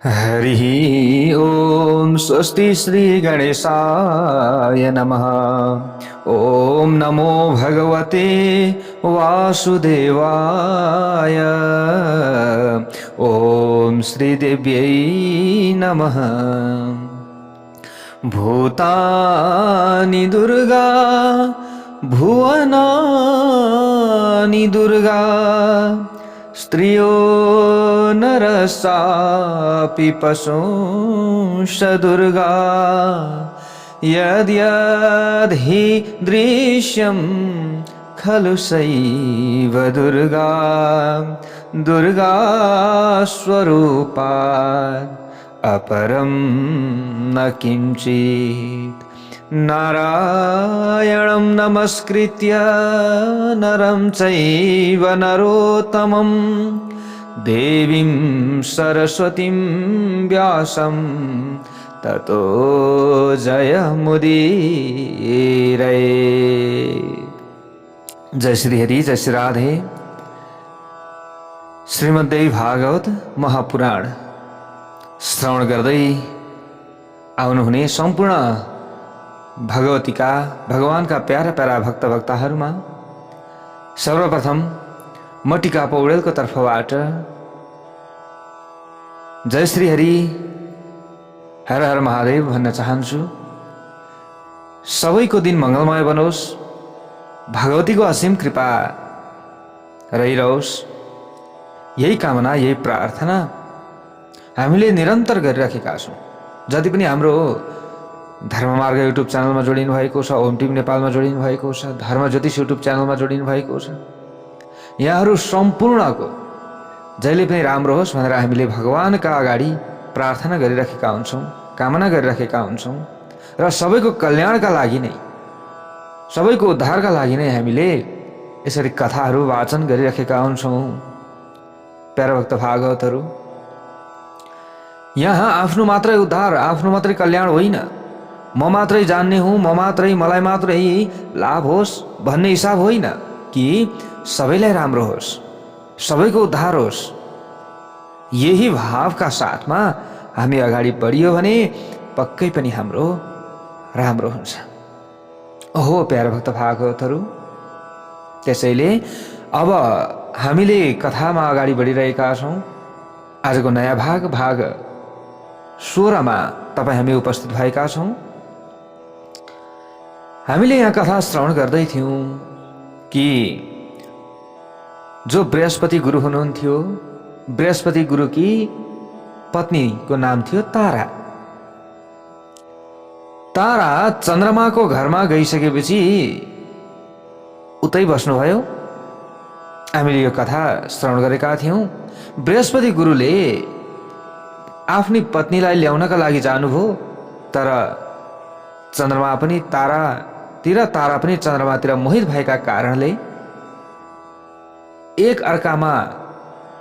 हरि ओम स्वस्ति श्री गणेशाय नमः। ओम नमो भगवते वासुदेवाय। ओम श्री देव्यै नमः। भूतानि दुर्गा भुवनानि दुर्गा स्त्रियो नरसापि पशुंश दुर्गा यद्यद्धि दृश्यं खलु सैव दुर्गा दुर्गा स्वरूपात् अपरं न किंचित्। नारायणं नमस्कृत्य नरं चैव नरोत्तमं देवीं सरस्वतीं व्यासं ततो जयमुदीरये। जय श्री हरि, जय श्री राधे। श्रीमद्देवी भागवत महापुराण श्रवण गर्दै आउनुहुने सम्पूर्ण भगवतीका भगवानका प्यारा प्यारा भक्त भक्तहरूमा सर्वप्रथम म टिका पौडेलको तर्फबाट जय श्री हरि, हर हर महादेव भन्न चाहन्छु। सबैको दिन मङ्गलमय बनोस्, भगवतीको असीम कृपा रहिरहोस्, यही कामना, यही प्रार्थना हामीले निरन्तर गरिराखेका छौँ। जति पनि हाम्रो धर्ममार्ग युट्युब च्यानलमा जोडिनु भएको छ, ओम टिभी नेपालमा जोडिनु भएको छ, धर्म ज्योतिष युट्युब च्यानलमा जोडिनु भएको छ, यहाँहरू सम्पूर्णको जहिले पनि राम्रो होस् भनेर हामीले भगवानका अगाडि प्रार्थना गरिराखेका हुन्छौँ, कामना गरिराखेका हुन्छौँ र सबैको कल्याणका लागि नै, सबैको उद्धारका लागि नै हामीले यसरी कथाहरू वाचन गरिराखेका हुन्छौँ। प्यारा भक्त भागवतहरू, यहाँ आफ्नो मात्रै उद्धार, आफ्नो मात्रै कल्याण होइन, म मात्रै जान्ने हुँ, म मात्रै, मलाई मात्रै लाभ होस् भन्ने हिसाब होइन कि सबैलाई राम्रो होस्, सबैको उद्धार होस्। यही भावका साथमा हामी अगाडि बढियो भने पक्कै पनि हाम्रो राम्रो हुन्छ। ओहो प्यारा भक्त भागवतहरू, त्यसैले अब हामीले कथामा अगाडि बढिरहेका छौँ। आजको नयाँ भाग 16 मा हामी उपस्थित भएका छौँ। हामीले यहाँ कथा श्रवण गर्दै थियौँ कि जो बृहस्पति गुरु हुनुहुन्थ्यो, बृहस्पति गुरुकी पत्नीको नाम थियो तारा। तारा चन्द्रमाको घरमा गइसकेपछि उतै बस्नुभयो। हामीले यो कथा श्रवण गरेका थियौँ। बृहस्पति गुरुले आफ्नी पत्नीलाई ल्याउनका लागि जानुभयो, तर चन्द्रमा पनि तारातिर, तारा पनि चन्द्रमातिर मोहित भएका कारणले एक अर्कामा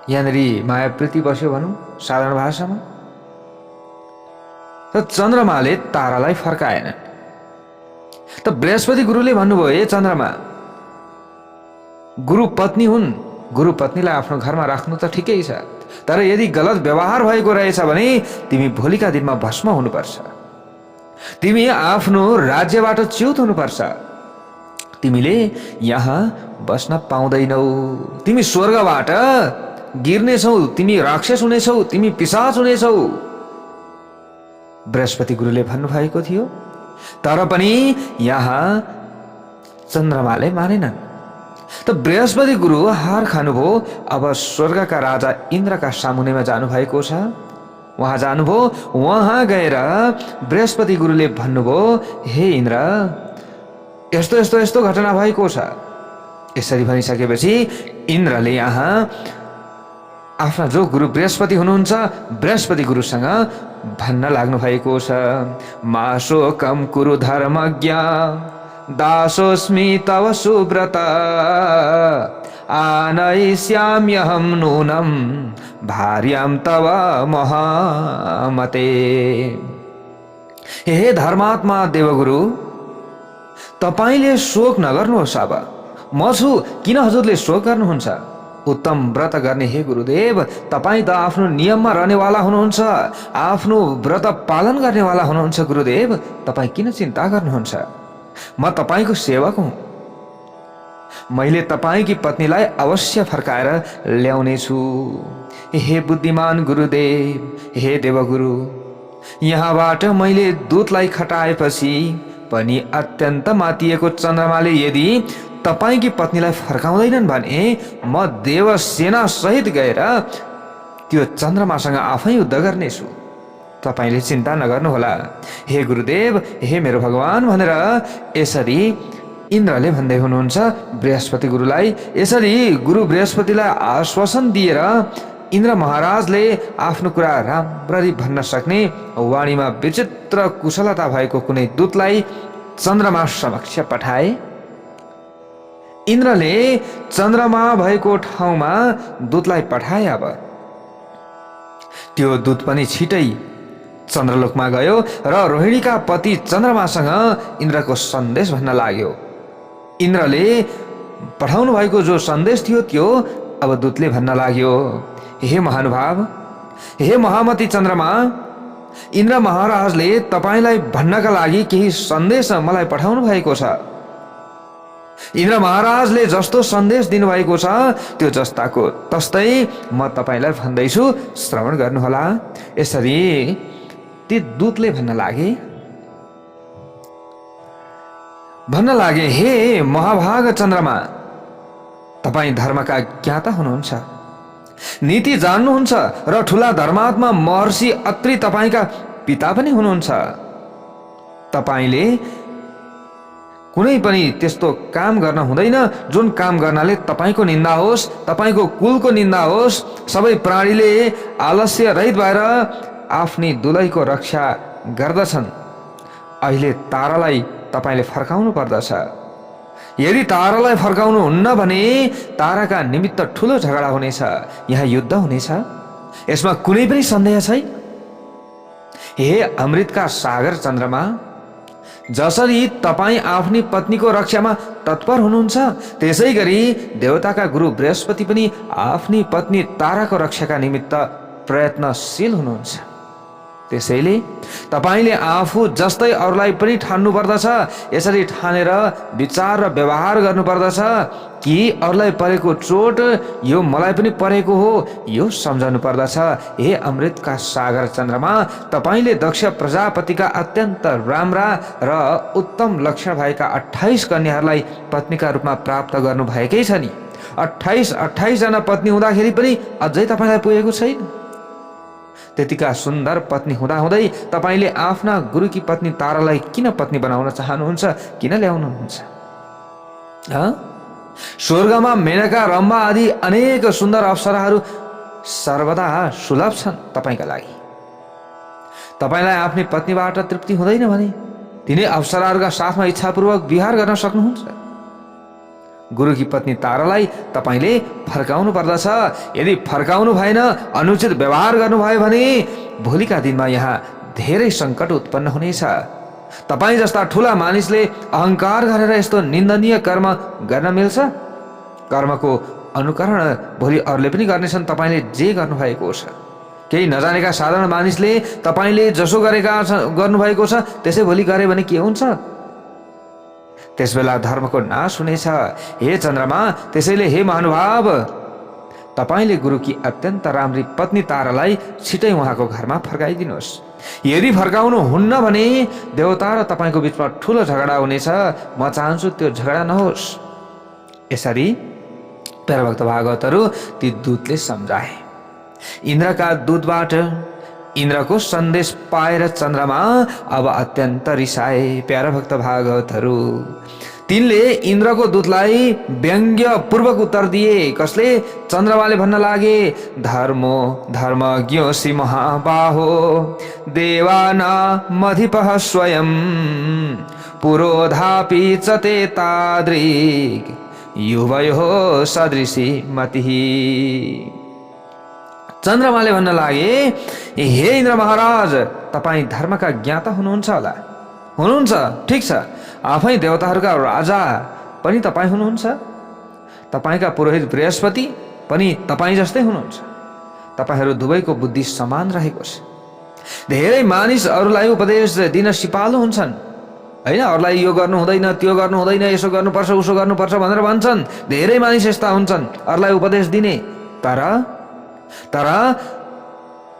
यहाँनिर माया प्रीति बस्यो भनौँ साधारण भाषामा। त चन्द्रमाले तारालाई फर्काएन। त बृहस्पति गुरुले भन्नुभयो, ए चन्द्रमा, गुरु पत्नी हुन्, गुरु पत्नीलाई आफ्नो घरमा राख्नु त ठिकै छ, तर यदि गलत व्यवहार भएको रहेछ भने तिमी भोलिका दिनमा भस्म हुनुपर्छ, तिमी आफ्नो राज्यबाट च्युत हुनुपर्छ, तिमीले यहाँ बस्न पाउँदैनौ, तिमी स्वर्गबाट गिर्नेछौ, तिमी राक्षस हुनेछौ, तिमी पिशाच हुनेछौ। बृहस्पति गुरुले भन्नुभएको थियो, तर पनि यहाँ चन्द्रमाले मानेनन्। त बृहस्पति गुरु हार खानुभयो। अब स्वर्गका राजा इन्द्रका सामुनेमा जानुभएको छ। वहाँ जानुभयो। वहाँ गएर बृहस्पति गुरुले भन्नुभयो, हे इन्द्र, यस्तो यस्तो यस्तो घटना भएको छ। यसरी भनिसकेपछि इन्द्रले यहाँ आफ्ना जो गुरु बृहस्पति हुनुहुन्छ, बृहस्पति गुरुसँग भन्न लाग्नु भएको छ, मा शोकं कुरु धर्मज्ञ दासोऽस्मि तव सुव्रत आनयिष्याम्यहं नूनं भार्यां तव महामते। हे धर्मात्मा देवगुरु, तपाईले शोक नगर्नुहोस्। अब म छु, किन हजुरले शोक गर्नुहुन्छ? उत्तम व्रत गर्ने हे गुरुदेव, तपाईँ त आफ्नो नियममा रहनेवाला हुनुहुन्छ, आफ्नो व्रत पालन गर्नेवाला हुनुहुन्छ गुरुदेव, तपाईँ किन चिन्ता गर्नुहुन्छ? म तपाईँको सेवक हुँ। मैले तपाईँकी पत्नीलाई अवश्य फर्काएर ल्याउनेछु। हे बुद्धिमान गुरुदेव, हे देवगुरु, यहाँबाट मैले दूतलाई खटाएपछि पनि अत्यन्त मातिएको चन्द्रमाले यदि तपाईँकी पत्नीलाई फर्काउँदैनन् भने म देवसेना सहित गएर त्यो चन्द्रमासँग आफै युद्ध गर्नेछु। तपाईँले चिन्ता नगर्नुहोला हे गुरुदेव, हे मेरो भगवान भनेर यसरी इन्द्रले भन्दै हुनुहुन्छ बृहस्पति गुरुलाई। यसरी गुरु बृहस्पतिलाई आश्वासन दिएर इन्द्र महाराजले आफ्नो कुरा राम्ररी भन्न सक्ने वाणीमा विचित्र कुशलता भएको कुनै दूतलाई चन्द्रमा समक्ष पठाए। इन्द्रले चन्द्रमा भएको ठाउँमा दूतलाई पठाए। अब त्यो दूत पनि छिटै चन्द्रलोकमा गयो र रोहिणीका पति चन्द्रमासँग इन्द्रको सन्देश भन्न लाग्यो। इन्द्रले पठाउनु भएको जो सन्देश थियो त्यो अब दूतले भन्न लाग्यो, हे महानुभाव, हे महामती चन्द्रमा, इन्द्र महाराजले तपाईलाई भन्नका लागि केही सन्देश मलाई पठाउनु भएको छ। इन्द्र महाराजले जस्तो सन्देश दिनुभएको छ त्यो जस्ताको तस्तै म तपाईलाई भन्दैछु, श्रवण गर्नुहोला। यसरी ती दूतले भन्न लागे, हे महाभाग चन्द्रमा, तपाईँ धर्मका ज्ञाता हुनुहुन्छ, नीति जान्नुहुन्छ र ठुला धर्मात्मा महर्षि अत्रि तपाईका पिता पनि हुनुहुन्छ। तपाईले कुनै पनि त्यस्तो काम गर्न हुँदैन जुन काम गर्नाले तपाईको निन्दा होस्, तपाईको कुलको निन्दा होस्। सबै प्राणीले आलस्य रहित भएर आफ्नी दुलैको रक्षा गर्दछन्। अहिले तारालाई तपाईले फर्काउनु पर्दछ। यदि तारालाई फर्काउनु हुन्न भने ताराका निमित्त ठुलो झगडा हुनेछ, यहाँ युद्ध हुनेछ, यसमा कुनै पनि सन्देह छैन। हे अमृतका सागर चन्द्रमा, जसरी तपाईँ आफ्नी पत्नीको रक्षामा तत्पर हुनुहुन्छ त्यसै गरी देवताका गुरु बृहस्पति पनि आफ्नी पत्नी ताराको रक्षाका निमित्त प्रयत्नशील हुनुहुन्छ। त्यसैले तपाईले आफू जस्तै अरूलाई पनि ठान्नु पर्दछ। यसरी ठानेर विचार र व्यवहार गर्नुपर्दछ कि अरूलाई परेको चोट यो मलाई पनि परेको हो, यो सम्झनु पर्दछ। हे अमृतका सागर चन्द्रमा, तपाईले दक्ष प्रजापतिका अत्यन्त राम्रा र उत्तम लक्षण भएका 28 कन्याहरूलाई पत्नीका रूपमा प्राप्त गर्नु भएकै छ नि। 28 जना पत्नी हुँदाखेरि पनि अझै तपाईँलाई पुगेको छैन। त्यतिका सुन्दर पत्नी हुँदाहुँदै तपाईले आफ्ना गुरुकी पत्नी तारालाई किन पत्नी बनाउन चाहनुहुन्छ, किन ल्याउनुहुन्छ? स्वर्गमा मेनका, रम्भा आदि अनेक सुन्दर अप्सराहरू सर्वदा सुलभ छन् तपाईका लागि। तपाईलाई आफ्नी पत्नीबाट तृप्ति हुँदैन भने तिनै अप्सराहरूका साथमा इच्छापूर्वक विहार गर्न सक्नुहुन्छ। गुरुकी पत्नी तारालाई तपाईले फर्काउनु पर्दछ। यदि फर्काउनु भएन, अनुचित व्यवहार गर्नुभयो भने भोलिका दिनमा यहाँ धेरै सङ्कट उत्पन्न हुनेछ। तपाईँ जस्ता ठुला मानिसले अहङ्कार गरेर यस्तो निन्दनीय कर्म गर्न मिल्छ? कर्मको अनुकरण भोलि अरूले पनि गर्नेछन् तपाईँले जे गर्नुभएको छ। केही नजानेका साधारण मानिसले तपाईँले जसो गर्नुभएको छ त्यसै भोलि गरे भने के हुन्छ? त्यसबेला धर्मको नाश हुनेछ। हे चन्द्रमा, त्यसैले हे महानुभाव, तपाईले गुरुकी अत्यन्त राम्री पत्नी तारालाई छिटै उहाँको घरमा फर्काइदिनुहोस्। यदि फर्काउनु हुन्न भने देवता र तपाईँको बिचमा ठुलो झगडा हुनेछ। म चाहन्छु त्यो झगडा नहोस्। यसरी प्यारा भक्त भागवतहरू ती दूतले सम्झाए। इन्द्रका दूतबाट इन्द्रको सन्देश पाएर चन्द्रमा अब अत्यन्त रिसाए। प्यारा भक्त भागवतहरू, तिनले इन्द्रको दूतलाई व्यङ्ग्य पूर्वक उत्तर दिए। कसले? चन्द्रमाले भन्न लागे, धर्मो धर्मज्ञोऽसि महाबाहो देवानामधिपः स्वयं पुरोधापि च ते तादृक् युवयोः सदृशी मतिः। चन्द्रमाले भन्न लागे, हे इन्द्र महाराज, तपाईँ धर्मका ज्ञाता हुनुहुन्छ होला। हुनुहुन्छ, ठिक छ। आफै देवताहरूका राजा पनि तपाईँ हुनुहुन्छ। तपाईँका पुरोहित बृहस्पति पनि तपाईँ जस्तै हुनुहुन्छ। तपाईहरू दुवैको बुद्धि समान रहेको छ। धेरै मानिस अरूलाई उपदेश दिन सिपालु हुन्छन्, होइन? अरूलाई यो गर्नु हुँदैन, त्यो गर्नु हुँदैन, यसो गर्नुपर्छ, उसो गर्नुपर्छ भनेर भन्छन्। धेरै मानिस यस्ता हुन्छन् अरूलाई उपदेश दिने, तर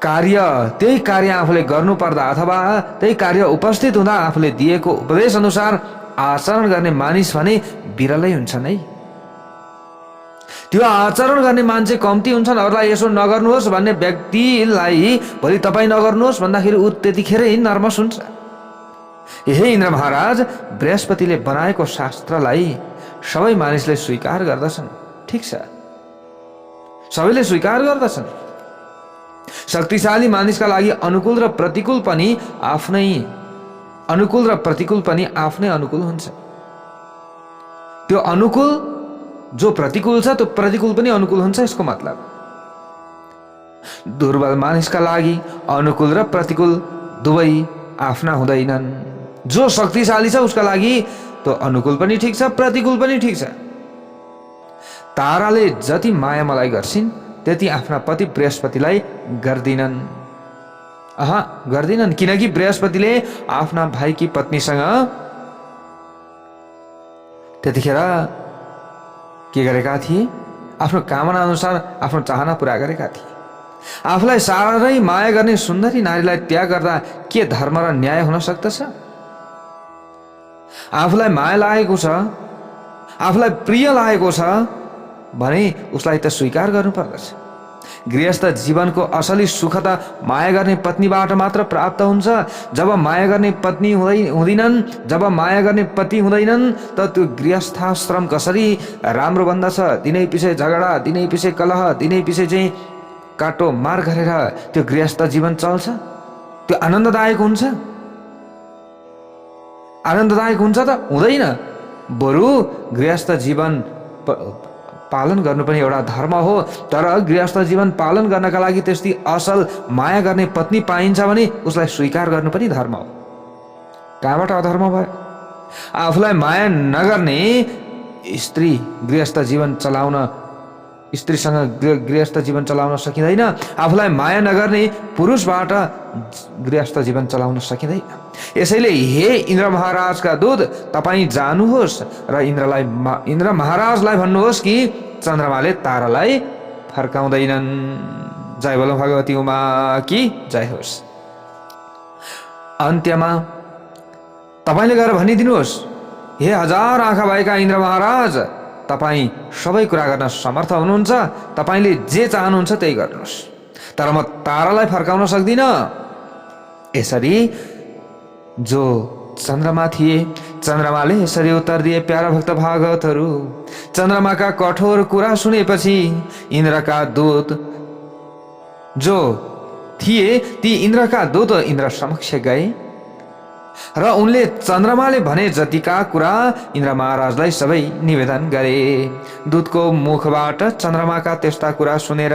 कार्य, त्यही कार्य आफूले गर्नुपर्दा अथवा त्यही कार्य उपस्थित हुँदा आफूले दिएको उपदेश अनुसार आचरण गर्ने मानिस भने बिरलै हुन्छन् है। त्यो आचरण गर्ने मान्छे कम्ती हुन्छन्। अरूलाई यसो नगर्नुहोस् भन्ने व्यक्तिलाई भोलि तपाईँ नगर्नुहोस् भन्दाखेरि ऊ त्यतिखेरै नर्भस हुन्छ। हे इन्द्र महाराज, बृहस्पतिले बनाएको शास्त्रलाई सबै मानिसले स्वीकार गर्दछन्, ठिक छ, सबैले स्वीकार गर्दछन्। शक्तिशाली मानिसका लागि अनुकूल र प्रतिकूल पनि आफ्नै अनुकूल हुन्छ। त्यो अनुकूल जो प्रतिकूल छ त्यो प्रतिकूल पनि अनुकूल हुन्छ, यसको मतलब। दुर्बल मानिसका लागि अनुकूल र प्रतिकूल दुवै आफ्ना हुँदैनन्। जो शक्तिशाली छ उसका लागि त्यो अनुकूल पनि ठिक छ, प्रतिकूल पनि ठिक छ। ताराले जति माया मलाई गर्छिन् त्यति आफ्ना पति बृहस्पतिलाई गर्दिनन्। गर्दिनन्, किनकि बृहस्पतिले आफ्ना भाइकी पत्नीसँग त्यतिखेर के गरेका थिए? आफ्नो कामना अनुसार आफ्नो चाहना पूरा गरेका थिए। आफूलाई साह्रै माया गर्ने सुन्दरी नारीलाई त्याग गर्दा के धर्म र न्याय हुन सक्दछ? आफूलाई माया लागेको छ, आफूलाई प्रिय लागेको छ भने उसलाई त स्वीकार गर्नुपर्दछ। गृहस्थ जीवनको असली सुख त माया गर्ने पत्नीबाट मात्र प्राप्त हुन्छ। जब माया गर्ने पत्नी हुँदैनन्, जब माया गर्ने पति हुँदैनन्, त त्यो गृहस्थाश्रम कसरी राम्रो बन्दछ? दिनै पछि झगडा, दिनै पछि कलह, दिनै पछि चाहिँ काटो मार गरेर त्यो गृहस्थ जीवन चल्छ। त्यो आनन्ददायक हुन्छ? आनन्ददायक हुन्छ त हुँदैन। बरु गृहस्थ जीवन पालन गर्नु पनि एउटा धर्म हो। तर गृहस्थ जीवन पालन गर्नका लागि त्यस्तै असल माया गर्ने पत्नी पाइन्छ भने उसलाई स्वीकार गर्नु पनि धर्म हो। कहाँबाट अधर्म भयो? आफूलाई माया नगर्ने स्त्री स्त्रीसँग गृहस्थ जीवन चलाउन सकिँदैन। आफूलाई माया नगर्ने पुरुषबाट गृहस्थ जीवन चलाउन सकिँदैन। यसैले हे इन्द्र महाराजका दूत, तपाईँ जानुहोस् र इन्द्र महाराजलाई भन्नुहोस् कि चन्द्रमाले तारालाई फर्काउँदैनन्। जय बोलो भगवती उमा की जय होस्। अन्त्यमा तपाईले गएर भनिदिनुहोस्, हे हजार आँखा भएका इन्द्र महाराज, तपाईँ सबै कुरा गर्न समर्थ हुनुहुन्छ। तपाईले जे चाहनुहुन्छ त्यही गर्नुहोस्, तर म तारालाई फर्काउन सक्दिनँ। यसरी जो चन्द्रमा थिए, चन्द्रमाले यसरी उत्तर दिए, प्यारा भक्त भागवतहरू, चन्द्रमाका कठोर कुरा सुनेपछि इन्द्रका दूत जो थिए ती इन्द्रका दूत इन्द्र समक्ष गए र उनले चन्द्रमाले भने जतिका कुरा इन्द्र महाराजलाई सबै निवेदन गरे। दूतको मुखबाट चन्द्रमाका त्यस्ता कुरा सुनेर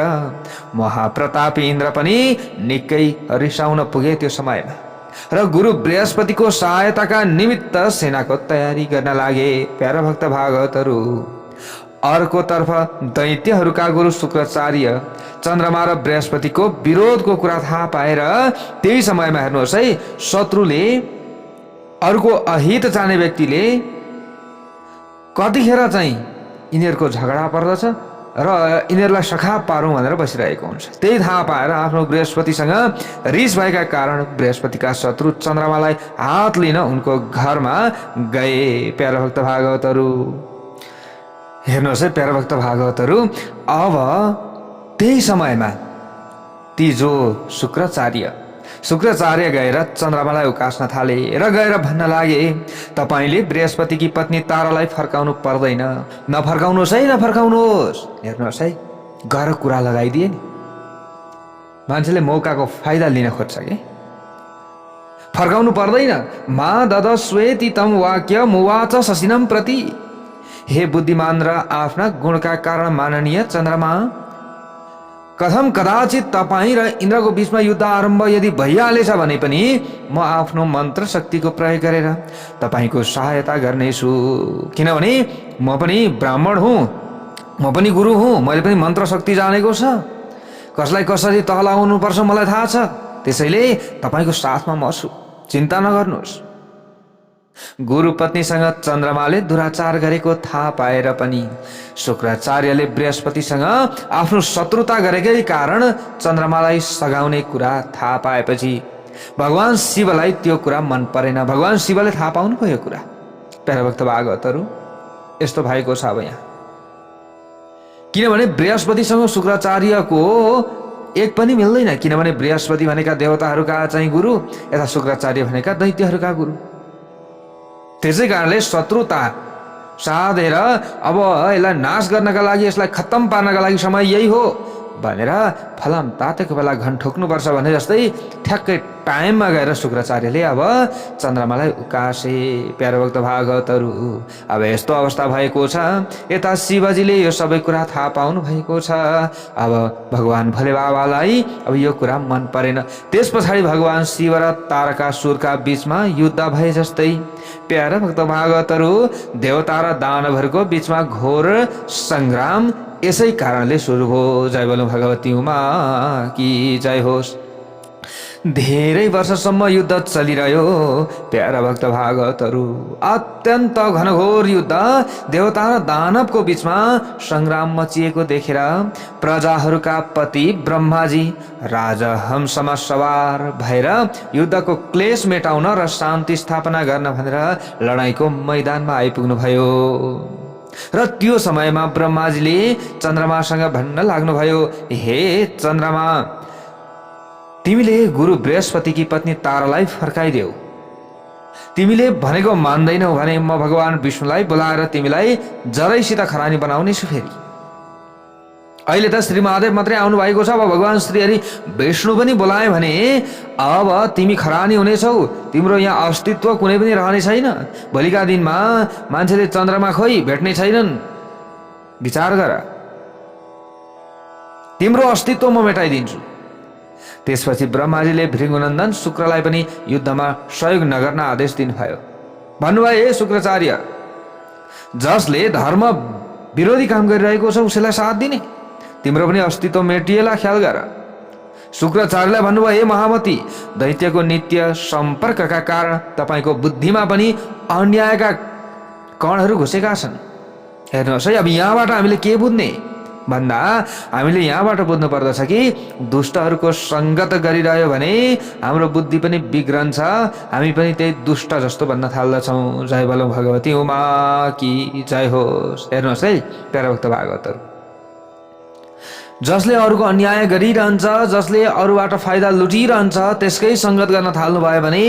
महाप्रतापी इन्द्र पनि निकै रिसाउन पुगे त्यो समयमा र गुरु बृहस्पतिको सहायताका निमित्त सेनाको तयारी गर्न लागे। प्यारा भक्त भागवतहरू, अर्कोतर्फ दैत्यहरूका गुरु शुक्राचार्य चन्द्रमा र बृहस्पतिको विरोधको कुरा थाहा पाएर त्यही समयमा हेर्नुहोस् है, शत्रुले, अर्को अहित चाहने व्यक्तिले कतिखेर चाहिँ यिनीहरूको झगडा पर्दछ र यिनीहरूलाई सखा पारौँ भनेर बसिरहेको हुन्छ। त्यही थाहा पाएर आफ्नो बृहस्पतिसँग रिस भएका कारण बृहस्पतिका शत्रु चन्द्रमालाई हात लिन उनको घरमा गए। प्यारा भक्त भागवतहरू हेर्नुहोस् है, प्यारा भक्त भागवतहरू, अब त्यही समयमा ती जो शुक्राचार्य गएर चन्द्रमालाई उकास्न थाले र गएर भन्न लागे, तपाईले बृहस्पतिकी पत्नी तारालाई फर्काउनु पर्दैन, नफर्काउनुहोस् है, नफर्काउनुहोस्। हेर्नुहोस् है, गएर कुरा लगाइदिए नि। मान्छेले मौकाको फाइदा लिन खोज्छ कि फर्काउनु पर्दैन। मा ददस्वेति तम वाक्य मुवाच शशिनम प्रति। हे बुद्धिमान र आफ्ना गुणका कारण माननीय चन्द्रमा, कथम कदाचित तपाईँ र इन्द्रको बीचमा युद्ध आरम्भ यदि भइहालेछ भने पनि म आफ्नो मन्त्र शक्तिको प्रयोग गरेर तपाईँको सहायता गर्नेछु, किनभने म पनि ब्राह्मण हुँ म पनि गुरु हुँ, मैले पनि मन्त्र शक्ति जानेको छ, कसलाई कसरी तह लगाउनुपर्छ मलाई थाहा छ, त्यसैले तपाईँको साथमा म छु, चिन्ता नगर्नुहोस्। गुरु पत्नीसँग चन्द्रमाले दुराचार गरेको थाहा पाएर पनि शुक्राचार्यले बृहस्पतिसँग आफ्नो शत्रुता गरेकै कारण चन्द्रमालाई सघाउने कुरा थाहा पाएपछि भगवान शिवलाई त्यो कुरा मन परेन। भगवान शिवले थाहा पाउनु भयो कुरा। प्यारा भक्त भागवतहरू, यस्तो भएको छ अब यहाँ। किनभने बृहस्पतिसँग शुक्राचार्यको एक पनि मिल्दैन। किनभने बृहस्पति भनेका देवताहरूका चाहिँ गुरु, यता शुक्राचार्य भनेका दैत्यहरूका गुरु। त्यसै कारणले शत्रुता साधेर अब यसलाई नाश गर्नका लागि, यसलाई खत्तम पार्नका लागि समय यही हो भनेर फलाम तातेको बेला घन ठोक्नुपर्छ भने जस्तै ठ्याक्कै टाइममा गएर शुक्राचार्यले अब चन्द्रमालाई उकासे। प्यारो भक्त भागवतहरू, अब यस्तो अवस्था भएको छ, यता शिवजीले यो सबै कुरा थाहा पाउनु भएको छ। अब भगवान भोले बाबालाई अब यो कुरा मन परेन। त्यस पछाडि भगवान शिव र तारकासुरका बीचमा युद्ध भए जस्तै प्यारो भक्त भागवतहरू, देवता र दानवहरूको बीचमा घोर सङ्ग्राम यसै कारणले सुरु हो। जय बोलो भगवती उमा की जय होस्। धेरै वर्षसम्म युद्ध चलिरह्यो प्यारा भक्त भागवतहरू। अत्यन्त घनघोर युद्ध देवता र दानवको बीचमा सङ्ग्राम मचिएको देखेर प्रजाहरूका पति ब्रह्माजी राजहंसमा सवार भएर युद्धको क्लेश मेटाउन र शान्ति स्थापना गर्न भनेर लडाईँको मैदानमा आइपुग्नु भयो। र त्यो समयमा ब्रह्माजीले चन्द्रमासँग भन्न लाग्नुभयो, हे चन्द्रमा, तिमीले गुरु बृहस्पतिकी पत्नी तारालाई फर्काइदेऊ। तिमीले भनेको मान्दैनौ भने म भगवान विष्णुलाई बोलाएर तिमीलाई जरैसित खरानी बनाउने छु। फेरि अहिले त श्री महादेव मात्रै आउनु भएको छ, अब भगवान श्री हरि विष्णु पनि बोलाए भने अब तिमी खरानी हुनेछौ। तिम्रो यहाँ अस्तित्व कुनै पनि रहने छैन। भोलिका दिनमा मान्छेले चन्द्रमा खोइ भेट्ने छैनन्। विचार गर, तिम्रो अस्तित्व म मेटाइदिन्छु। त्यसपछि ब्रह्माजीले भृगुनन्दन शुक्रलाई पनि युद्धमा सहयोग नगर्न आदेश दिनुभयो। भन्नुभयो, हे शुक्राचार्य, जसले धर्म विरोधी काम गरिरहेको छ उसैलाई साथ दिने, तिम्रो पनि अस्तित्व मेटिएला, ख्याल गर। शुक्राचार्यलाई भन्नुभयो, हे महामती, दैत्यको नित्य सम्पर्कका कारण तपाईँको बुद्धिमा पनि अन्यायका कणहरू घुसेका छन्। हेर्नुहोस् है, अब यहाँबाट हामीले के बुझ्ने भन्दा हामीले यहाँबाट बुझ्नु पर्दछ कि दुष्टहरूको सङ्गत गरिरह्यो भने हाम्रो बुद्धि पनि बिग्रन्छ, हामी पनि त्यही दुष्ट जस्तो भन्न थाल्दछौँ। जय बोलो भगवती उमा की जय होस्। हेर्नुहोस् है प्यारा भक्त भागवतहरू, जसले अरूको अन्याय गरिरहन्छ, जसले अरूबाट फाइदा लुटिरहन्छ, त्यसकै सङ्गत गर्न थाल्नुभयो भने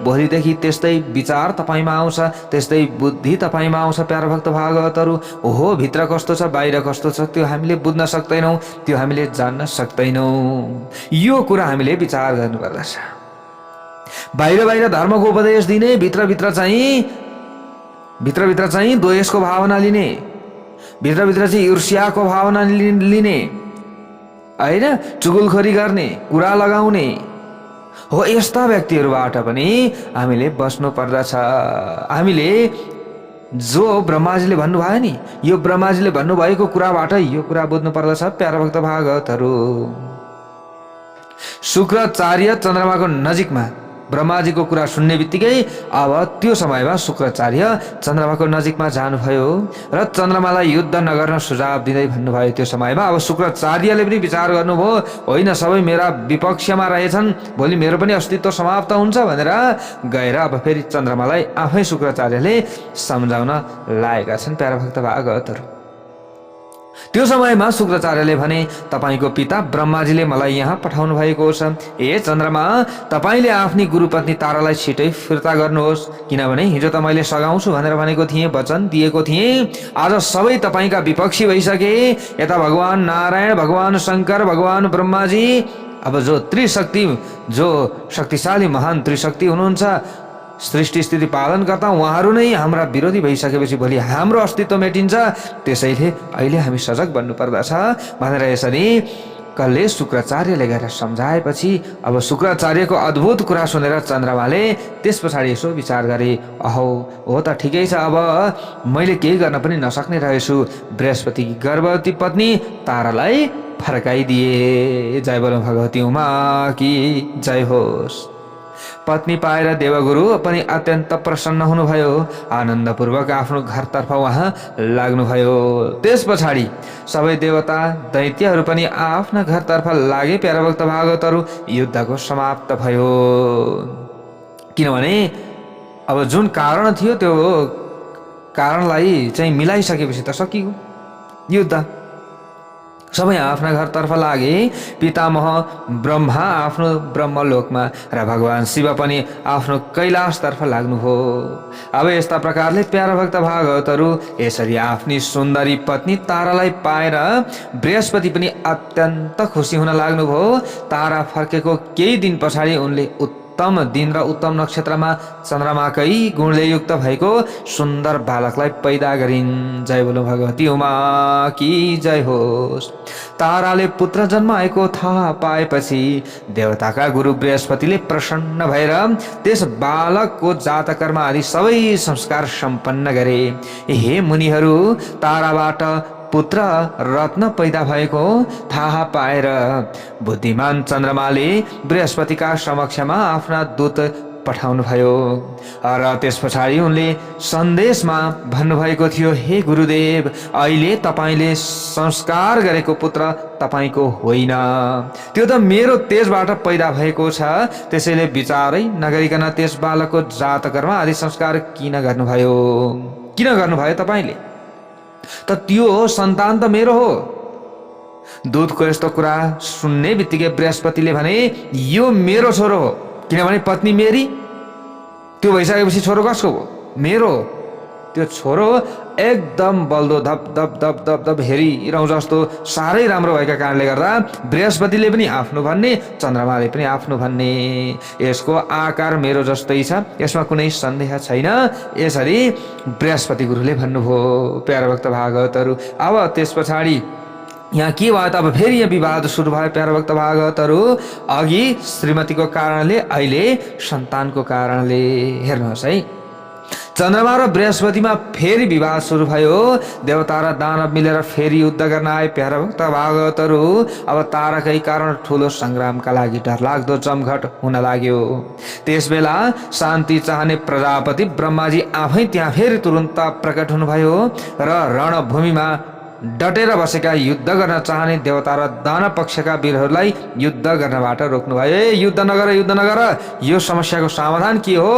भोलिदेखि त्यस्तै विचार तपाईँमा आउँछ, त्यस्तै बुद्धि तपाईँमा आउँछ। प्यारा भक्त भागवतहरू, ओहो भित्र कस्तो छ बाहिर कस्तो छ त्यो हामीले बुझ्न सक्दैनौँ, त्यो हामीले जान्न सक्दैनौँ। यो कुरा हामीले विचार गर्नुपर्दछ। बाहिर बाहिर धर्मको उपदेश दिने, भित्रभित्र चाहिँ द्वेषको भावना लिने, भित्रभित्र चाहिँ ईर्ष्याको भावना लिने, होइन, चुगुलखोरी गर्ने, कुरा लगाउने हो, यस्ता व्यक्तिहरूबाट पनि हामीले बस्नु पर्दछ। हामीले जो ब्रह्माजीले भन्नुभयो नि, यो ब्रह्माजीले भन्नुभएको कुराबाट यो कुरा बुझ्नु पर्दछ। प्यारा भक्त भागवतहरू, शुक्राचार्य चन्द्रमाको नजिकमा ब्रह्माजीको कुरा सुन्ने बित्तिकै अब त्यो समयमा शुक्राचार्य चन्द्रमाको नजिकमा जानुभयो र चन्द्रमालाई युद्ध नगर्न सुझाव दिँदै भन्नुभयो। त्यो समयमा अब शुक्राचार्यले पनि विचार गर्नुभयो, होइन सबै मेरा विपक्षमा रहेछन्, भोलि मेरो पनि अस्तित्व समाप्त हुन्छ भनेर गएर अब फेरि चन्द्रमालाई आफै शुक्राचार्यले सम्झाउन लागेका छन्। प्यारा भक्त भागवतहरू, त्यो समयमा शुक्राचार्यले भने, तपाईँको पिता ब्रह्माजीले मलाई यहाँ पठाउनु भएको छ। ए चन्द्रमा, तपाईँले आफ्नी गुरुपत्नी तारालाई छिटै फिर्ता गर्नुहोस्, किनभने हिजो त मैले सघाउँछु भनेर भनेको थिएँ, वचन दिएको थिएँ। आज सबै तपाईँका विपक्षी भइसके। यता भगवान नारायण, भगवान शङ्कर, भगवान ब्रह्माजी, अब जो त्रिशक्ति, जो शक्तिशाली महान त्रिशक्ति हुनुहुन्छ, सृष्टि स्थिति पालन गर्दा उहाँहरू नै हाम्रा विरोधी भइसकेपछि भोलि हाम्रो अस्तित्व मेटिन्छ। त्यसैले अहिले हामी सजग बन्नु पर्दछ भनेर यसरी कल्ले शुक्राचार्यले गएर सम्झाएपछि अब शुक्राचार्यको अद्भुत कुरा सुनेर चन्द्रमाले त्यस पछाडि यसो विचार गरे, अहो हो त ठिकै छ, अब मैले केही गर्न पनि नसक्ने रहेछु। बृहस्पति गर्भवती पत्नी तारालाई फर्काइदिए। जय बोलो भगवती उमा की जय होस्। पत्नी पाएर देवगुरु पनि अत्यन्त प्रसन्न हुनुभयो। आनन्दपूर्वक आफ्नो घरतर्फ उहाँ लाग्नुभयो। त्यस पछाडि सबै देवता दैत्यहरू पनि आफ्ना घरतर्फ लागे। प्यारा भक्त भागवतहरू, युद्धको समाप्त भयो। किनभने अब जुन कारण थियो त्यो कारणलाई चाहिँ मिलाइसकेपछि त सकियो युद्ध। सबै आफ्ना घरतर्फ लागे। पितामह ब्रह्मा आफ्नो ब्रह्मलोकमा र भगवान शिव पनि आफ्नो कैलाशतर्फ लाग्नुभयो। अब यस्ता प्रकारले प्यारा भक्त भागवतहरू यसरी आफ्नी सुन्दरी पत्नी तारालाई पाएर बृहस्पति पनि अत्यन्त खुसी हुन लाग्नुभयो। तारा फर्केको केही दिन पछाडि उनले उत्तम दिन र उत्तम नक्षत्रमा चन्द्रमाकै गुणले युक्त भएको सुन्दर बालकलाई पैदा गरिन्। जय बोलो भगवती उमा की जय होस्। ताराले पुत्र जन्माएको थाहा पाएपछि देवताका गुरु बृहस्पतिले प्रसन्न भएर त्यस बालकको जातकर्म आदि सबै संस्कार सम्पन्न गरे। हे मुनिहरू, ताराबाट पुत्र रत्न पैदा भएको थाहा पाएर बुद्धिमान चन्द्रमाले बृहस्पतिका समक्षमा आफ्ना दूत पठाउनु भयो र त्यस पछाडि उनले सन्देशमा भन्नुभएको थियो, हे गुरुदेव, अहिले तपाईँले संस्कार गरेको पुत्र तपाईँको होइन, त्यो त मेरो तेजबाट पैदा भएको छ। त्यसैले विचारै नगरिकन त्यस बालकको जातकर्म आदि संस्कार किन गर्नुभयो तपाईँले? त त्यो सन्तान त मेरो हो। दूतको यस्तो कुरा सुन्ने बित्तिकै बृहस्पतिले भने, यो मेरो छोरो हो, किनभने पत्नी मेरी, त्यो भइसकेपछि छोरो कसको हो? मेरो। त्यो छोरो एकदम बल्दो धप धप धप धप धप हेरिरहँ जस्तो साह्रै राम्रो भएका कारणले गर्दा बृहस्पतिले पनि आफ्नो भन्ने, चन्द्रमाले पनि आफ्नो भन्ने। यसको आकार मेरो जस्तै छ, यसमा कुनै सन्देह छैन, यसरी बृहस्पति गुरुले भन्नुभयो। प्यारा भक्त भागवतहरू, अब त्यस पछाडि यहाँ के भयो त? अब फेरि यहाँ विवाद सुरु भयो। प्यारा भक्त भागवतहरू, अघि श्रीमतीको कारणले, अहिले सन्तानको कारणले। हेर्नुहोस् है, चन्द्रमा र बृहस्पतिमा फेरि विवाद सुरु भयो। देवता र दानव मिलेर फेरि युद्ध गर्न आए। प्यारा भक्त भागवतहरू, अब ताराकै कारण ठुलो सङ्ग्रामका लागि डरलाग्दो जमघट हुन लाग्यो। त्यस बेला शान्ति चाहने प्रजापति ब्रह्माजी आफै त्यहाँ फेरि तुरुन्त प्रकट हुनुभयो र रणभूमिमा डटेर बसेका युद्ध गर्न चाहने देवता र दानव पक्षका वीरहरूलाई युद्ध गर्नबाट रोक्नुभयो। ए युद्ध नगर, यो समस्याको समाधान के हो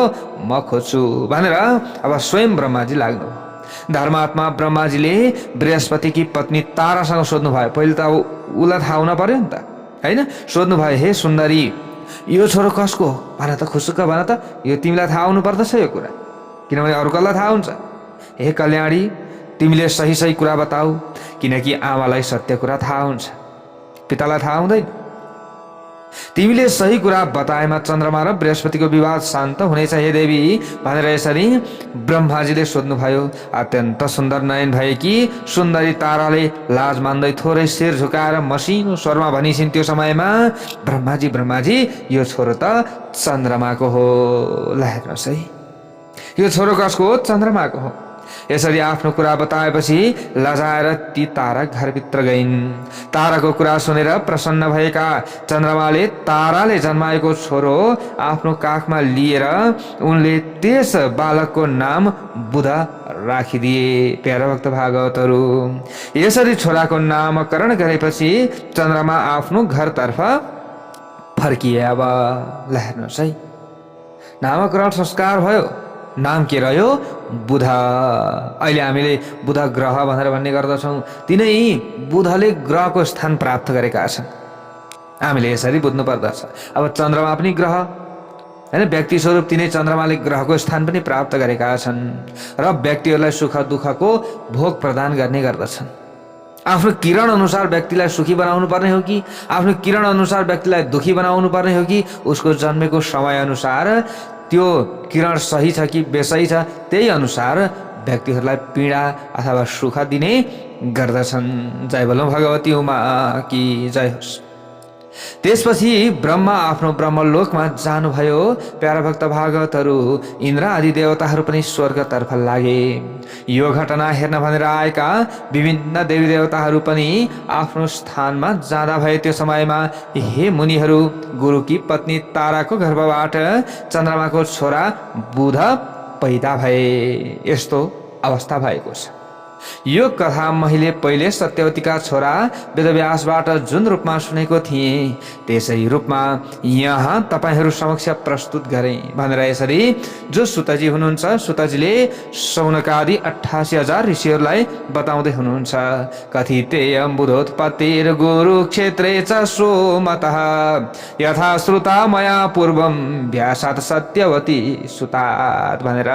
म खोज्छु भनेर अब स्वयं ब्रह्माजी लाग्नु। धर्मात्मा ब्रह्माजीले बृहस्पतिकी पत्नी तारासँग सोध्नु भयो। पहिले त अब उसलाई थाहा हुन पर्यो नि त, होइन? सोध्नु भयो, हे सुन्दरी, यो छोरो कसको हो भन त, खुसुक्क भन त, यो तिमीलाई थाहा हुनु पर्दछ यो कुरा, किनभने अरू कसलाई थाहा हुन्छ? हे कल्याणी, तिमीले सही कुरा बताऊ, किनकि आमालाई सत्य कुरा थाहा हुन्छ, पितालाई थाहा हुँदैन। तिमीले सही कुरा बताएमा चन्द्रमा र बृहस्पतिको विवाद शान्त हुनेछ हे देवी भनेर यसरी ब्रह्माजीले सोध्नुभयो। अत्यन्त सुन्दर नयन भएकी सुन्दरी ताराले लाज मान्दै थोरै शिर झुकाएर मसिनो स्वरमा भनिसिन्। त्यो समयमा ब्रह्माजी, यो छोरो त चन्द्रमाको हो। ल हेर्नुहोस् है, यो छोरो कसको हो? चन्द्रमाको हो। यसरी आफ्नो कुरा बताएपछि लजाएर ती तारा घरभित्र गइन्। ताराको कुरा सुनेर प्रसन्न भएका चन्द्रमाले ताराले जन्माएको छोरो आफ्नो काखमा लिएर उनले त्यस बालकको नाम बुध राखिदिए। प्यारा भक्त भागवतहरू, यसरी छोराको नामकरण गरेपछि चन्द्रमा आफ्नो घरतर्फ फर्किए। अब ल हेर्नुहोस् है, नामकरण संस्कार भयो। नाम के रह्यो? बुध। अहिले हामीले बुध ग्रह भनेर भन्ने गर्दछौँ। तिनै बुधले ग्रहको स्थान प्राप्त गरेका छन्। हामीले यसरी बुझ्नु पर्दछ। अब चन्द्रमा पनि ग्रह होइन, व्यक्ति स्वरूप तिनै चन्द्रमाले ग्रहको स्थान पनि प्राप्त गरेका छन् र व्यक्तिहरूलाई सुख दुःखको भोग प्रदान गर्ने गर्दछन्। आफ्नो किरण अनुसार व्यक्तिलाई सुखी बनाउनु पर्ने हो कि आफ्नो किरण अनुसार व्यक्तिलाई दुखी बनाउनु पर्ने हो कि उसको जन्मेको समय अनुसार त्यो किरण सही छ कि बेसही छ, त्यही अनुसार व्यक्तिहरूलाई पीडा अथवा सुख दिने गर्दछन्। जय बोलो भगवती उमा कि जय होस्। त्यसपछि ब्रह्मा आफ्नो ब्रह्मलोकमा जानुभयो। प्यारा भक्त भागवतहरू इन्द्र आदि देवताहरू पनि स्वर्गतर्फ लागे। यो घटना हेर्न भनेर आएका विभिन्न देवी देवताहरू पनि आफ्नो स्थानमा जाँदा भए। त्यो समयमा हे मुनिहरू, गुरुकी पत्नी ताराको गर्भबाट चन्द्रमाको छोरा बुध पैदा भए। यस्तो अवस्था भएको छ। यो कथा मैले पहिले सत्यवतीका छोरा वेदव्यासबाट जुन रूपमा सुनेको थिएँ त्यसै रूपमा यहाँ तपाईहरू समक्ष प्रस्तुत गरेँ भनेर यसरी जो सुतजी हुनुहुन्छ, सुतजीले सौनकादि 88,000 ऋषिहरूलाई बताउँदै हुनुहुन्छ। कथितेय बुधोत्पत्तिर गुरुक्षेत्रे च सोमतः यथा श्रुता मया पूर्वम व्यासात् सत्यवती सुतात् भनेर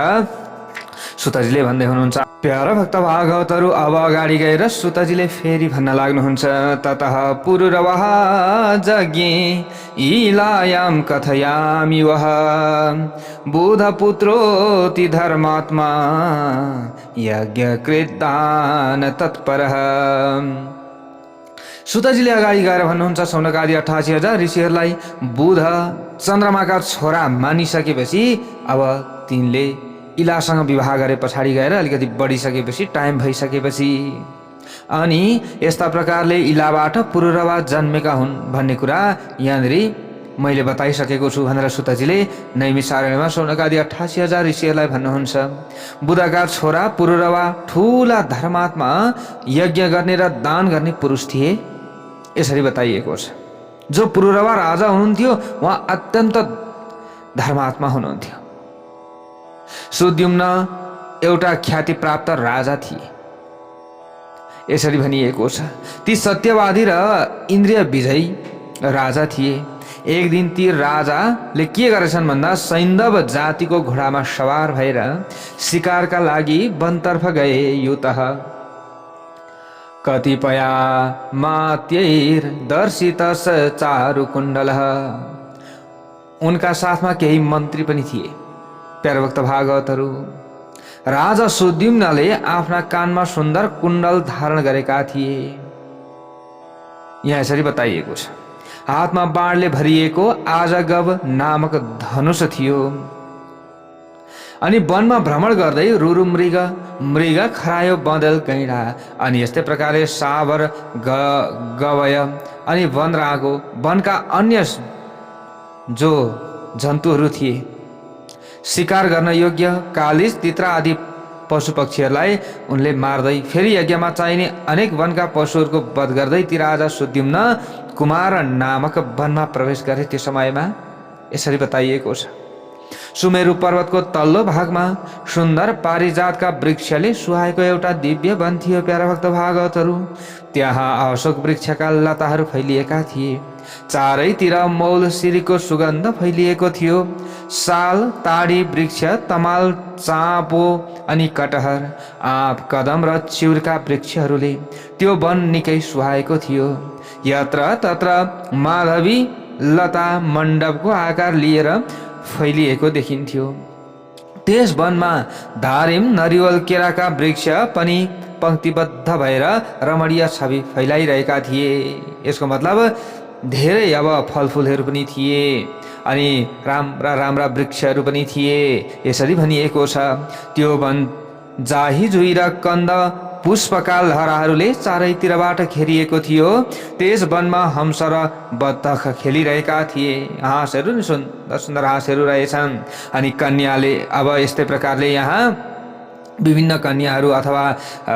सुतजीले भन्दै हुनुहुन्छ। प्यारा भक्त भागवतहरू अब अगाडि गएर सुतजीले फेरि भन्न लाग्नुहुन्छ। ततः पुरुरवः जज्ञे इलायां कथयामि वः बुधपुत्रोति धर्मात्मा यज्ञकृतान् तत्परः। सुतजीले अगाडि गएर भन्नुहुन्छ, सौनकादि 88,000 ऋषिहरूलाई बुध चन्द्रमाका छोरा मानिसकेपछि अब तिनले इलासँग विवाह गरे पछाडि गएर अलिकति बढिसकेपछि, टाइम भइसकेपछि अनि यस्ता प्रकारले इलाबाट पुरुरवा जन्मेका हुन् भन्ने कुरा यहाँनिर मैले बताइसकेको छु भनेर सुतजीले नैमिषारण्यमा सौनकादि 88,000 ऋषिहरूलाई भन्नुहुन्छ। बुधका छोरा पुरुरवा ठुला धर्मात्मा, यज्ञ गर्ने र दान गर्ने पुरुष थिए यसरी बताइएको छ। जो पुरुरवा राजा हुनुहुन्थ्यो उहाँ अत्यन्त धर्मात्मा हुनुहुन्थ्यो। सुद्युम्न एउटा ख्याति प्राप्त राजा थिए यसरी भनिएको छ। ती सत्यवादी र इन्द्रिय विजयी राजा थिए। एक दिन ती राजाले के गरेछन् भन्दा सैन्धव जातिको घोडामा सवार भएर शिकारका लागि वनतर्फ गए। युतः कतिपया मात्यैर दर्शितस् चारुकुण्डलः। उनका साथमा केही मन्त्री पनि थिए। प्यारे भक्त भागवतहरू, राजा सुद्युम्नले आफ्ना कानमा सुन्दर कुण्डल धारण गरेका थिए। यहाँ यसरी बताइएको छ। हातमा बाणले भरिएको आजगव नामक धनुष थियो। अनि वनमा भ्रमण गर्दै रुरु मृग खरायो बँदेल गैँडा अनि यस्तै प्रकारले सावर गवय अनि वनरागो वनका अन्य जो जन्तुहरू थिए, शिकार गर्न योग्य कालिज, तित्रा आदि पशु पक्षीहरूलाई उनले मार्दै फेरि यज्ञमा चाहिने अनेक वनका पशुहरूको वध गर्दै ती राजा सुद्युम्न कुमार नामक वनमा प्रवेश गरे। त्यो समयमा यसरी बताइएको छ। सुमेरु पर्वतको तल्लो भागमा सुन्दर पारिजातका वृक्षले सुहाएको एउटा दिव्य वन थियो। प्यारा भक्त भागवतहरू, त्यहाँ अशोक वृक्षका लताहरू फैलिएका थिए। चारैतिर मौल सिरीको सुगन्ध फैलिएको थियो। साल, ताडी वृक्ष, तमाल, चाँपो अनि कटहर, आँप, कदम र चिउरका वृक्षहरूले त्यो वन निकै सुहाएको थियो। यत्र तत्र माधवी लता मण्डपको आकार लिएर फैलिएको देखिन्थ्यो। त्यस वनमा दारिम, नरिवल, केराका वृक्ष पनि पंक्तिबद्ध भएर रमणीय छवि फैलाइरहेका थिए। यसको मतलब धेरै अब फलफुलहरू पनि थिए अनि राम्रा वृक्षहरू पनि थिए। यसरी भनिएको छ। त्यो वन जाही जुही र कन्द पुष्पका लहराहरूले चारैतिरबाट घेरिएको थियो। त्यस वनमा हंस र बत्तख खेलिरहेका थिए। हाँसहरू नि सुन्दर सुन्दर हाँसहरू रहेछन्। अनि कन्याले अब यस्तै प्रकारले यहाँ विभिन्न कन्याहरू अथवा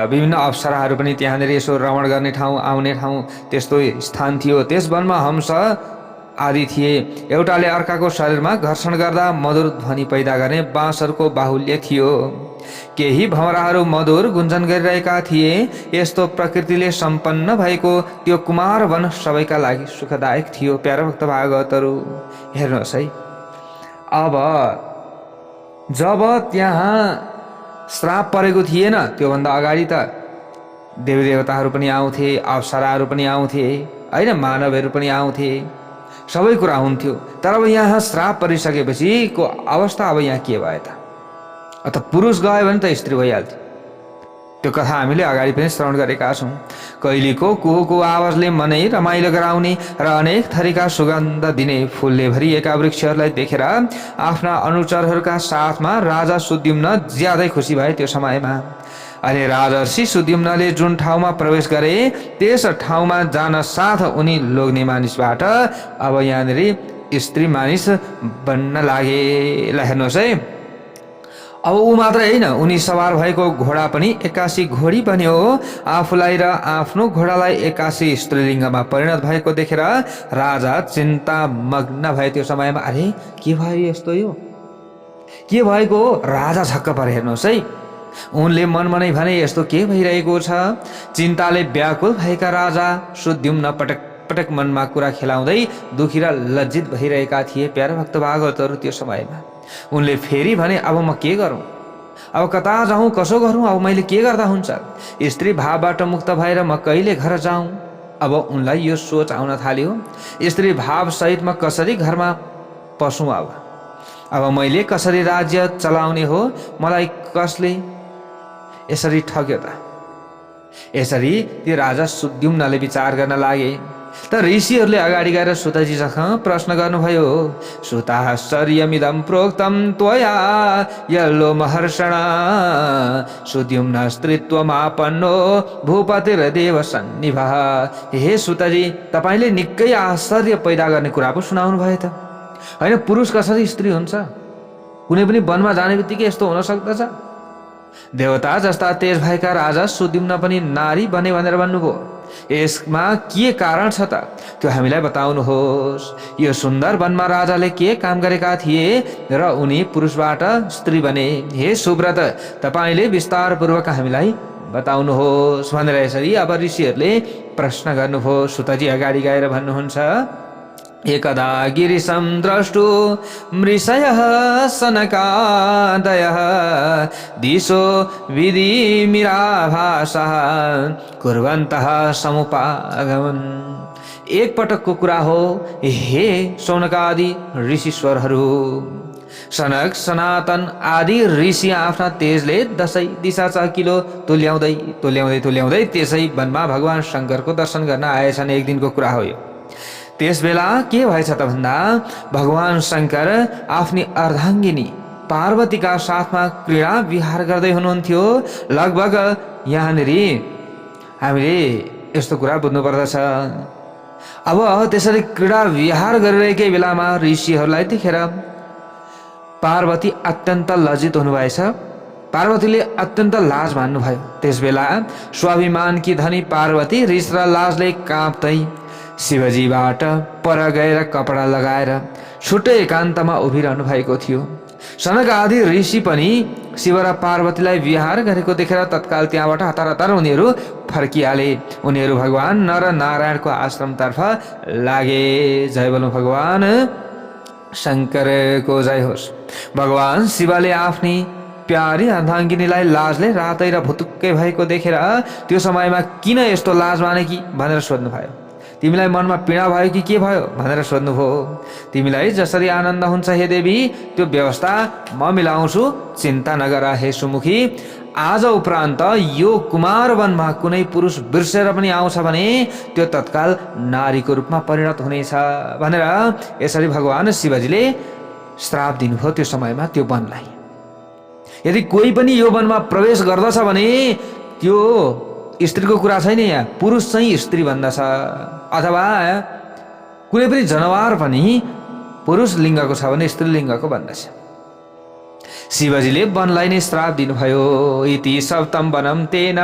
विभिन्न अप्सराहरू पनि त्यहाँनिर यसो रमण गर्ने ठाउँ, आउने ठाउँ, त्यस्तो स्थान थियो। त्यस वनमा हंस आदि थिए। एउटाले अर्काको शरीरमा घर्षण गर्दा मधुर ध्वनि पैदा गर्ने बाँसहरूको बाहुल्य थियो। केही भमराहरू मधुर गुन्जन गरिरहेका थिए। यस्तो प्रकृतिले सम्पन्न भएको त्यो कुमार वन सबैका लागि सुखदायक थियो। प्यारा भक्त भागवतहरू, हेर्नुहोस् है, अब जब त्यहाँ श्राप परेको थिएन त्योभन्दा अगाडि त देवी देवताहरू पनि आउँथे, अप्सराहरू पनि आउँथे होइन, मानवहरू पनि आउँथे, सबै कुरा हुन्थ्यो। तर अब यहाँ श्राप परिसकेपछि को अवस्था अब यहाँ के भयो त? अत पुरुष गयो भने त स्त्री भइहाल्थ्यो। त्यो कथा हामीले अगाडि पनि श्रवण गरेका छौँ। कैलीको कुहुको आवाजले मनै रमाइलो गराउने र अनेक थरीका सुगन्ध दिने फुलले भरिएका वृक्षहरूलाई देखेर आफ्ना अनुचरहरूका साथमा राजा सुद्युम्न ज्यादै खुसी भए त्यो समयमा। अनि राजर्षि सुद्युम्नले जुन ठाउँमा प्रवेश गरे त्यस ठाउँमा जान साथ उनी लोग्ने मानिसबाट अब यहाँनिर स्त्री मानिस बन्न लागे। ल हेर्नुहोस् है, अब ऊ मात्र होइन, उनी सवार भएको घोडा पनि 81 घोडी बन्यो। आफूलाई र आफ्नो घोडालाई 81 स्त्रीलिङ्गमा परिणत भएको देखेर राजा चिन्तामग्न भए त्यो समयमा। अरे के भयो यस्तो, यो के भएको? राजा छक्क परे। हेर्नुहोस् है, उनले मनमा नै भने यस्तो के भइरहेको छ। चिन्ताले व्याकुल भएका राजा सुद्युम्न पटक पटक मनमा कुरा खेलाउँदै दुखी र लज्जित भइरहेका थिए। प्यारा भक्त भागवतहरू त्यो समयमा उनले फेरि भने, अब म के गरौँ, अब कता जाउँ, कसो गरौँ, अब मैले के गर्दा हुन्छ? स्त्री भावबाट मुक्त भएर म कहिले घर जाउँ? अब उनलाई यो सोच आउन थाल्यो, स्त्री भाव सहित म कसरी घरमा पसौँ? अब मैले कसरी राज्य चलाउने हो? मलाई कसले यसरी ठग्यो त? यसरी ती राजा सुद्युम्नले विचार गर्न लागे। त ऋषिहरूले अगाडि गएर सुतजीसँग प्रश्न गर्नुभयो। सुताश्चर्यमिदं प्रोक्तं त्वया यल्लो महर्षण सुद्युम्न स्त्रीत्वमापन्नो भूपतिर्देव सन्निभः। हे सुतजी, तपाईँले निकै आश्चर्य पैदा गर्ने कुरा पो सुनाउनु भयो त। होइन, पुरुष कसरी स्त्री हुन्छ? कुनै पनि वनमा जाने बित्तिकै यस्तो हुन सक्दछ? देवता जस्ता तेज भएका राजा सुद्युम्न पनि नारी बने भनेर भन्नुभयो। यसमा के कारण छ त? त्यो हामीलाई बताउनुहोस्। यो सुन्दर वनमा राजाले के काम गरेका थिए र उनी पुरुषबाट स्त्री बने? हे सुव्रत, तपाईँले विस्तार पूर्वक हामीलाई बताउनुहोस् भनेर यसरी अब ऋषिहरूले प्रश्न गर्नुभयो। सुतजी अगाडि गएर भन्नुहुन्छ, एकदा गिरिशं द्रष्टु मृषयः सनकादयः दिशो विधिमिराभासः कुर्वन्तः समुपागमन्। एक पटकको कुरा हो, हे सौनकादि ऋषिश्वरहरू, सनक सनातन आदि ऋषि आफ्ना तेजले दसैँ दिशा चकिलो तुल्याउँदै तुल्याउँदै तुल्याउँदै त्यसै वनमा भगवान शङ्करको दर्शन गर्न आएछन्। एक दिनको कुरा हो यो। त्यस बेला के भएछ त भन्दा भगवान शङ्कर आफ्नी अर्धाङ्गिनी पार्वतीका साथमा क्रीडा विहार गर्दै हुनुहुन्थ्यो। लगभग यहाँनिर हामीले यस्तो कुरा बुझ्नु पर्दछ। अब त्यसरी क्रीडा विहार गरिरहेकै बेलामा ऋषिहरूलाई देखेर पार्वती अत्यन्त लज्जित हुनुभएछ। पार्वतीले अत्यन्त लाज मान्नुभयो। त्यस बेला स्वाभिमानकी धनी पार्वती रिस र लाजले काँप्दै शिवजीबाट पर गएर कपडा लगाएर छुट्टै एकान्तमा उभिरहनु भएको थियो। सनक आदि ऋषि पनि शिव र पार्वतीलाई विहार गरेको देखेर तत्काल त्यहाँबाट हतार हतार उनीहरू फर्किहाले। उनीहरू भगवान नर नारायणको आश्रमतर्फ लागे। जय बोलो भगवान शङ्करको जय होस्। भगवान शिवले आफ्नी प्यारी अर्धाङ्गिनीलाई लाजले रातै र भुतुक्कै भएको देखेर त्यो समयमा किन यस्तो लाज माने कि भनेर सोध्नुभयो। तिमीलाई मनमा पीडा भयो कि के भयो भनेर सोध्नुभयो। तिमीलाई जसरी आनन्द हुन्छ हे देवी, त्यो व्यवस्था म मिलाउँछु, चिन्ता नगर हे सुमुखी। आज उपरान्त यो कुमार वनमा कुनै पुरुष बिर्सेर पनि आउँछ भने त्यो तत्काल नारीको रूपमा परिणत हुनेछ भनेर यसरी भगवान शिवजीले श्राप दिनुभयो त्यो समयमा त्यो वनलाई। यदि कोही पनि यो वनमा प्रवेश गर्दछ भने त्यो स्त्रीको कुरा छैन, यहाँ पुरुष चाहिँ स्त्री भन्दछ, अथवा कुनै पनि जनावर पनि पुरुष लिङ्गको छ भने स्त्री लिङ्गको भन्दछ। शिवजीले वनलाई नै श्राप दिनुभयो। इति सप्तम वनम तेन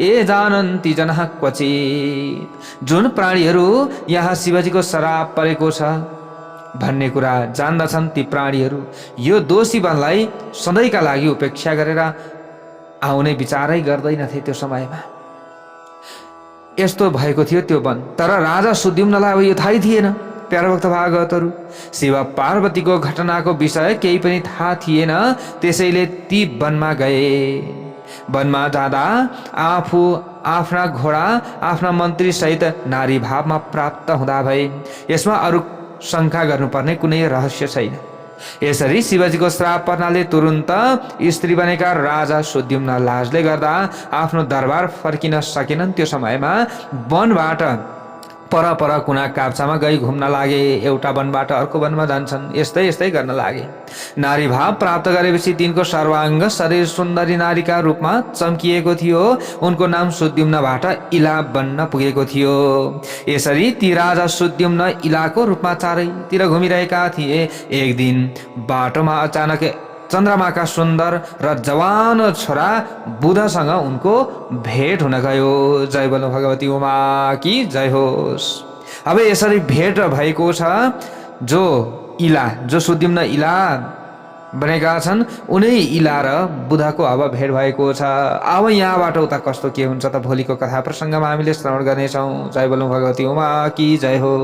ए जानन्ति जनः क्वचित। जुन प्राणीहरू यहाँ शिवजीको श्राप परेको छ भन्ने कुरा जान्दछन् ती प्राणीहरू यो दोषी वनलाई सधैँका लागि उपेक्षा गरेर आउने विचारै गर्दैनथे। त्यो समयमा यस्तो भएको थियो त्यो वन। तर राजा सुद्युम्नलाई अब यो थाहै थिएन। प्यारा भक्त भागवतहरू, शिव पार्वतीको घटनाको विषय केही पनि थाहा थिएन। त्यसैले ती वनमा गए। वनमा जाँदा आफू आफ्ना घोडा आफ्ना मन्त्री सहित नारी भावमा प्राप्त हुँदा भए। यसमा अरू शङ्का गर्नुपर्ने कुनै रहस्य छैन। यसरी शिवजीको श्राप पर्नाले तुरुन्त स्त्री बनेका राजा सुद्युम्न लाजले गर्दा आफ्नो दरबार फर्किन सकेनन्। त्यो समयमा वनबाट पर कुना काप्चामा गई घुम्न लागे। एउटा वनबाट अर्को वनमा जान्छन्, यस्तै गर्न लागे। नारी भाव प्राप्त गरेपछि तिनको सर्वाङ्ग शरीर सुन्दरी नारीका रूपमा चम्किएको थियो। उनको नाम सुद्युम्नबाट इला बन्न पुगेको थियो। यसरी ती राजा सुद्युम्न इलाको रूपमा चारैतिर घुमिरहेका थिए। एक दिन बाटोमा अचानक चन्द्रमाका सुन्दर र जवान छोरा बुधसँग उनको भेट हुन गयो। जय बोलो भगवती उमा की जय होस्। अब यसरी भेट भएको छ। जो सुद्युम्न इला बनेका छन्, उनै इला र बुधको अब भेट भएको छ। अब यहाँबाट उता कस्तो के हुन्छ त भोलिको कथा प्रसङ्गमा हामीले श्रवण गर्नेछौँ। जय बोलो भगवती उमा की जय हो।